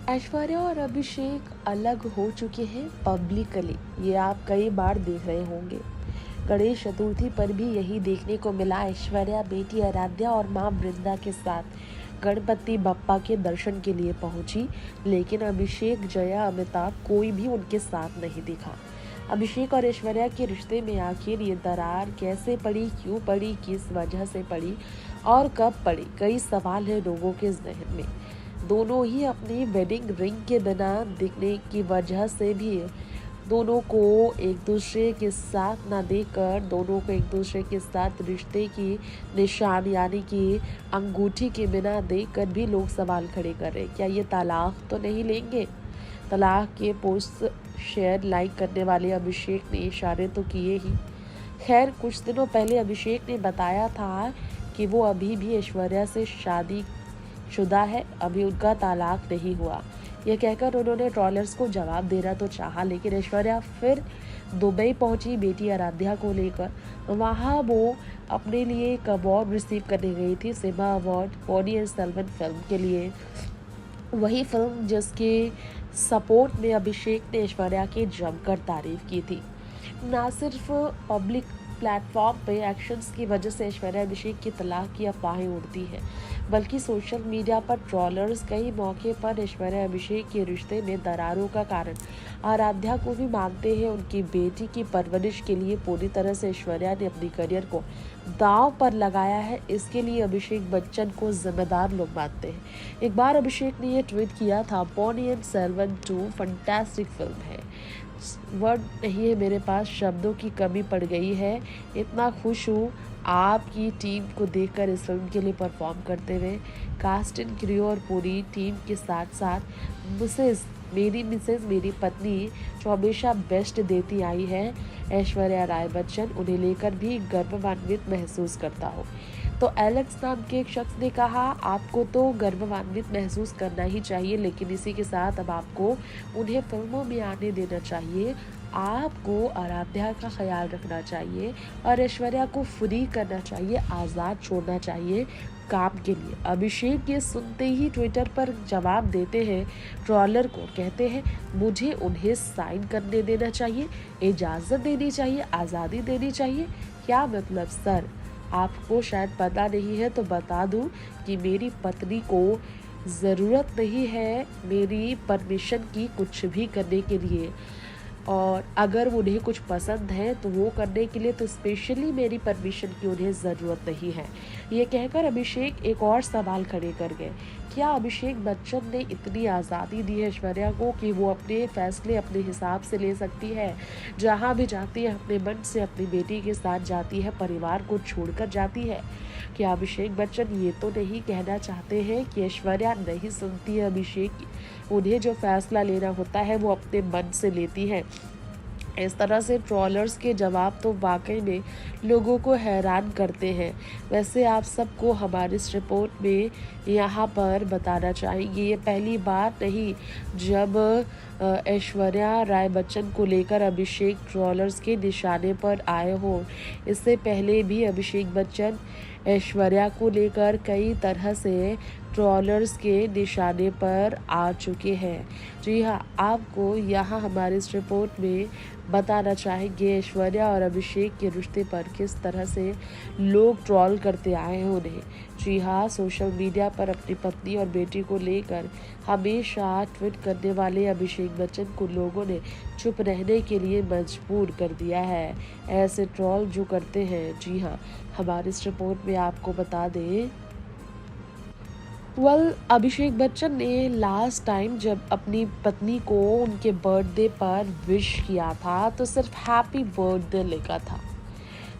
ऐश्वर्या और अभिषेक अलग हो चुके हैं पब्लिकली, ये आप कई बार देख रहे होंगे। गणेश चतुर्थी पर भी यही देखने को मिला। ऐश्वर्या बेटी आराध्या और मां वृंदा के साथ गणपति बप्पा के दर्शन के लिए पहुंची, लेकिन अभिषेक, जया, अमिताभ कोई भी उनके साथ नहीं दिखा। अभिषेक और ऐश्वर्या के रिश्ते में आखिर ये दरार कैसे पड़ी, क्यों पड़ी, किस वजह से पड़ी और कब पड़ी, कई सवाल है लोगों के जहन में। दोनों ही अपनी वेडिंग रिंग के बिना दिखने की वजह से भी दोनों को एक दूसरे के साथ ना देखकर, दोनों को एक दूसरे के साथ रिश्ते की निशान यानी कि अंगूठी के बिना देखकर भी लोग सवाल खड़े कर रहे हैं, क्या ये तलाक तो नहीं लेंगे। तलाक के पोस्ट शेयर लाइक करने वाले अभिषेक ने इशारे तो किए ही। खैर, कुछ दिनों पहले अभिषेक ने बताया था कि वो अभी भी ऐश्वर्या से शादी शुदा है, अभी उनका तलाक नहीं हुआ। यह कहकर उन्होंने ट्रॉलर्स को जवाब देना तो चाहा, लेकिन ऐश्वर्या फिर दुबई पहुंची बेटी आराध्या को लेकर। वहां वो अपने लिए एक अवार्ड रिसीव करने गई थी, SIIMA award, Ponniyin Selvan film के लिए। वही फिल्म जिसके सपोर्ट में अभिषेक ने ऐश्वर्या की जमकर तारीफ की थी। ना सिर्फ पब्लिक प्लेटफॉर्म पे एक्शंस की वजह से ऐश्वर्या अभिषेक की तलाक की अफवाहें उड़ती हैं, बल्कि सोशल मीडिया पर ट्रॉलर्स कई मौके पर ऐश्वर्या अभिषेक के रिश्ते में दरारों का कारण आराध्या को भी मानते हैं। उनकी बेटी की परवरिश के लिए पूरी तरह से ऐश्वर्या ने अपनी करियर को दांव पर लगाया है, इसके लिए अभिषेक बच्चन को जिम्मेदार लोग मानते हैं। एक बार अभिषेक ने यह ट्वीट किया था, Ponniyin Selvan 2 fantastic film है, वर्ड नहीं है मेरे पास, शब्दों की कमी पड़ गई है। इतना खुश हूँ आपकी टीम को देखकर इस फिल्म के लिए परफॉर्म करते हुए। कास्ट एंड क्रू और पूरी टीम के साथ साथ मिसेज मेरी पत्नी जो हमेशा बेस्ट देती आई है, ऐश्वर्या राय बच्चन, उन्हें लेकर भी गर्वान्वित महसूस करता हूँ। तो एलेक्स नाम के एक शख्स ने कहा, आपको तो गर्वान्वित महसूस करना ही चाहिए, लेकिन इसी के साथ अब आपको उन्हें फिल्मों में आने देना चाहिए। आपको आराध्या का ख्याल रखना चाहिए और ऐश्वर्या को फ्री करना चाहिए, आज़ाद छोड़ना चाहिए काम के लिए। अभिषेक ये सुनते ही ट्विटर पर जवाब देते हैं ट्रॉलर को, कहते हैं मुझे उन्हें साइन करने देना चाहिए, इजाज़त देनी चाहिए, आज़ादी देनी चाहिए। क्या मतलब सर? आपको शायद पता नहीं है तो बता दूं कि मेरी पत्नी को ज़रूरत नहीं है मेरी परमिशन की कुछ भी करने के लिए, और अगर उन्हें कुछ पसंद है तो वो करने के लिए तो स्पेशली मेरी परमिशन की उन्हें ज़रूरत नहीं है। ये कहकर अभिषेक एक और सवाल खड़े कर गए, क्या अभिषेक बच्चन ने इतनी आज़ादी दी है ऐश्वर्या को कि वो अपने फैसले अपने हिसाब से ले सकती है, जहाँ भी जाती है अपने मन से अपनी बेटी के साथ जाती है, परिवार को छोड़कर जाती है? क्या अभिषेक बच्चन ये तो नहीं कहना चाहते हैं कि ऐश्वर्या नहीं सुनती है अभिषेक की, उन्हें जो फैसला लेना होता है वो अपने मन से लेती है? इस तरह से ट्रॉलर्स के जवाब तो वाकई में लोगों को हैरान करते हैं। वैसे आप सबको हमारी इस रिपोर्ट में यहाँ पर बताना चाहेंगे, ये पहली बार नहीं जब ऐश्वर्या राय बच्चन को लेकर अभिषेक ट्रॉलर्स के निशाने पर आए हों। इससे पहले भी अभिषेक बच्चन ऐश्वर्या को लेकर कई तरह से ट्रॉलर्स के निशाने पर आ चुके हैं। जी हाँ, आपको यहाँ हमारे इस रिपोर्ट में बताना चाहेंगे ऐश्वर्या और अभिषेक के रिश्ते पर किस तरह से लोग ट्रॉल करते आए हैं उन्हें। जी हाँ, सोशल मीडिया पर अपनी पत्नी और बेटी को लेकर हमेशा ट्वीट करने वाले अभिषेक बच्चन को लोगों ने चुप रहने के लिए मजबूर कर दिया है, ऐसे ट्रॉल जो करते हैं। जी हाँ, हमारी इस रिपोर्ट में आपको बता दें, अभिषेक बच्चन ने लास्ट टाइम जब अपनी पत्नी को उनके बर्थडे पर विश किया था तो सिर्फ हैप्पी बर्थडे लिखा था।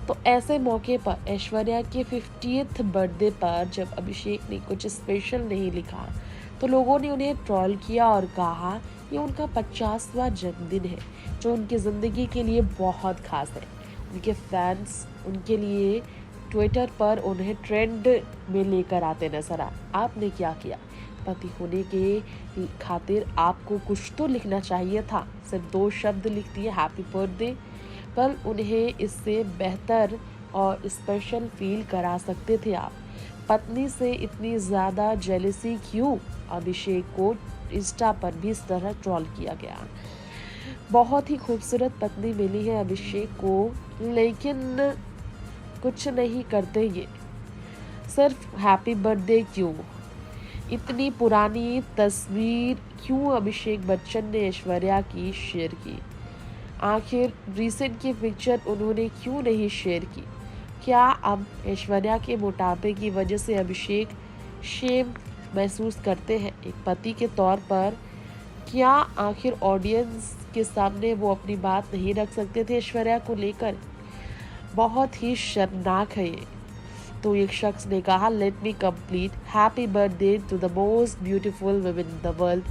तो ऐसे मौके पर ऐश्वर्या के 50th बर्थडे पर जब अभिषेक ने कुछ स्पेशल नहीं लिखा तो लोगों ने उन्हें ट्रोल किया और कहा ये उनका 50वां जन्मदिन है, जो उनकी ज़िंदगी के लिए बहुत खास है। उनके फैंस उनके लिए ट्विटर पर उन्हें ट्रेंड में लेकर आते नजर आए। आपने क्या किया? पति होने के खातिर आपको कुछ तो लिखना चाहिए था, सिर्फ 2 शब्द लिख दिए हैप्पी बर्थडे। पर उन्हें इससे बेहतर और स्पेशल फील करा सकते थे आप। पत्नी से इतनी ज़्यादा जेलसी क्यों? अभिषेक को इंस्टा पर भी इस तरह ट्रोल किया गया। बहुत ही खूबसूरत पत्नी मिली है अभिषेक को, लेकिन कुछ नहीं करते ये, सिर्फ हैप्पी बर्थडे क्यों? इतनी पुरानी तस्वीर क्यों अभिषेक बच्चन ने ऐश्वर्या की शेयर की? आखिर रिसेंट की पिक्चर उन्होंने क्यों नहीं शेयर की? क्या अब ऐश्वर्या के मोटापे की वजह से अभिषेक शेम महसूस करते हैं एक पति के तौर पर? क्या आखिर ऑडियंस के सामने वो अपनी बात नहीं रख सकते थे ऐश्वर्या को लेकर? बहुत ही शर्मनाक है ये। तो एक शख्स ने कहा, let me complete happy birthday to the most beautiful women in the world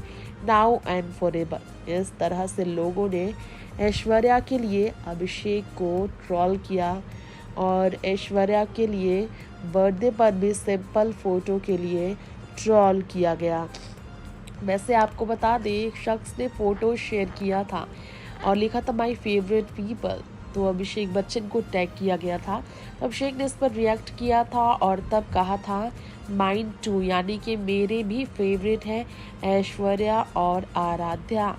now and forever. इस तरह से लोगों ने ऐश्वर्या के लिए अभिषेक को ट्रोल किया और ऐश्वर्या के लिए बर्थडे पर भी सिंपल फोटो के लिए ट्रोल किया गया। वैसे आपको बता दें, एक शख्स ने फ़ोटो शेयर किया था और लिखा था माय फेवरेट पीपल, तो अभिषेक बच्चन को टैग किया गया था। तो अभिषेक ने इस पर रिएक्ट किया था और तब कहा था माइन टू, यानी कि मेरे भी फेवरेट हैं ऐश्वर्या और आराध्या।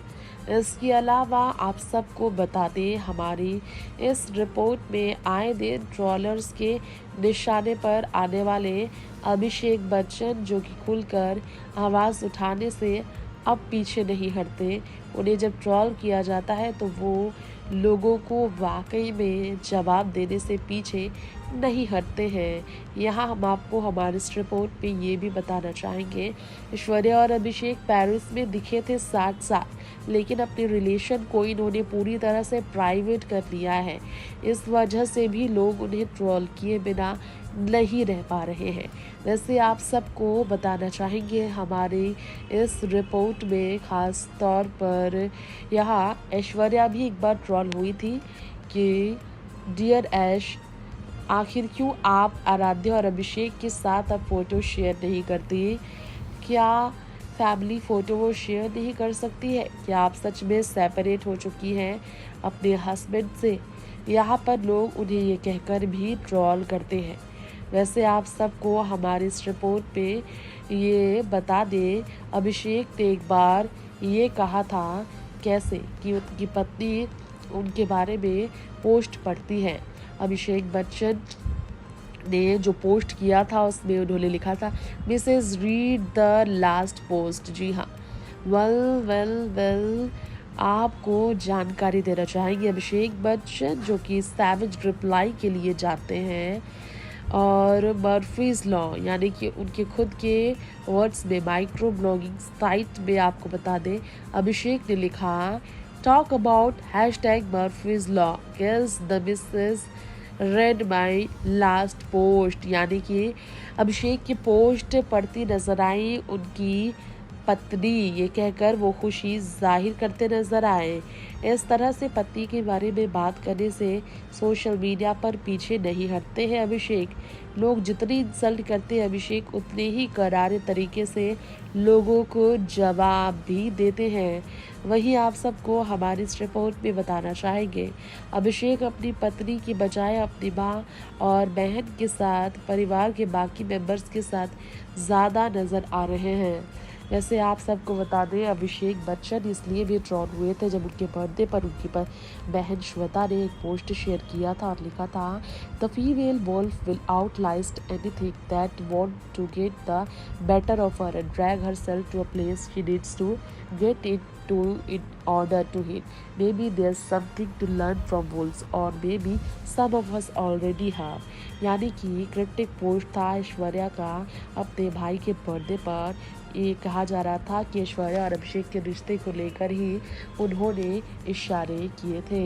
इसके अलावा आप सबको बता दें, हमारी इस रिपोर्ट में आए दिन ट्रोलर्स के निशाने पर आने वाले अभिषेक बच्चन, जो कि खुलकर आवाज़ उठाने से अब पीछे नहीं हटते। उन्हें जब ट्रोल किया जाता है तो वो लोगों को वाकई में जवाब देने से पीछे नहीं हटते हैं। यहाँ हम आपको हमारे इस रिपोर्ट में ये भी बताना चाहेंगे, ऐश्वर्या और अभिषेक पेरिस में दिखे थे साथ साथ, लेकिन अपने रिलेशन को इन्होंने पूरी तरह से प्राइवेट कर लिया है। इस वजह से भी लोग उन्हें ट्रोल किए बिना नहीं रह पा रहे हैं। वैसे आप सबको बताना चाहेंगे, हमारी इस रिपोर्ट में ख़ास तौर पर यहाँ ऐश्वर्या भी एक बार ट्रोल हुई थी कि डियर ऐश, आखिर क्यों आप आराध्या और अभिषेक के साथ अब फ़ोटो शेयर नहीं करती? क्या फैमिली फ़ोटो वो शेयर नहीं कर सकती है? क्या आप सच में सेपरेट हो चुकी हैं अपने हस्बैंड से? यहाँ पर लोग उन्हें ये कहकर भी ट्रोल करते हैं। वैसे आप सबको हमारी इस रिपोर्ट पे ये बता दें, अभिषेक ने एक बार ये कहा था कैसे कि उनकी पत्नी उनके बारे में पोस्ट पढ़ती है। अभिषेक बच्चन ने जो पोस्ट किया था उसमें उन्होंने लिखा था, Mrs read the last post. जी हाँ, वेल आपको जानकारी देना चाहेंगे, अभिषेक बच्चन जो कि सैवेज रिप्लाई के लिए जाते हैं और मर्फीज़ लॉ यानी कि उनके खुद के वर्ड्स में माइक्रो ब्लॉगिंग साइट में आपको बता दें, अभिषेक ने लिखा talk about #Murphy's law guess the Mrs read my last post, यानी कि अभिषेक की पोस्ट पढ़ती नजर आई उनकी पत्नी, ये कहकर वो खुशी जाहिर करते नजर आए। इस तरह से पति के बारे में बात करने से सोशल मीडिया पर पीछे नहीं हटते हैं अभिषेक। लोग जितनी इंसल्ट करते हैं अभिषेक उतने ही करारे तरीके से लोगों को जवाब भी देते हैं। वहीं आप सबको हमारी इस रिपोर्ट में बताना चाहेंगे, अभिषेक अपनी पत्नी की बजाय अपनी माँ और बहन के साथ परिवार के बाकी मेंबर्स के साथ ज़्यादा नज़र आ रहे हैं। वैसे आप सबको बता दें, अभिषेक बच्चन इसलिए भी ट्रोल हुए थे जब उनके बर्थडे पर उनकी बहन श्वेता ने एक पोस्ट शेयर किया था और लिखा था the female wolf will outlast anything that want to get the better of her and drag herself to a place she needs to get it to in order to hit. Maybe there's something to learn from wolves or maybe some of us already have. यानी कि cryptic post था ऐश्वर्या का अपने भाई के birthday पर। ये कहा जा रहा था कि ऐश्वर्या और अभिषेक के रिश्ते को लेकर ही उन्होंने इशारे किए थे।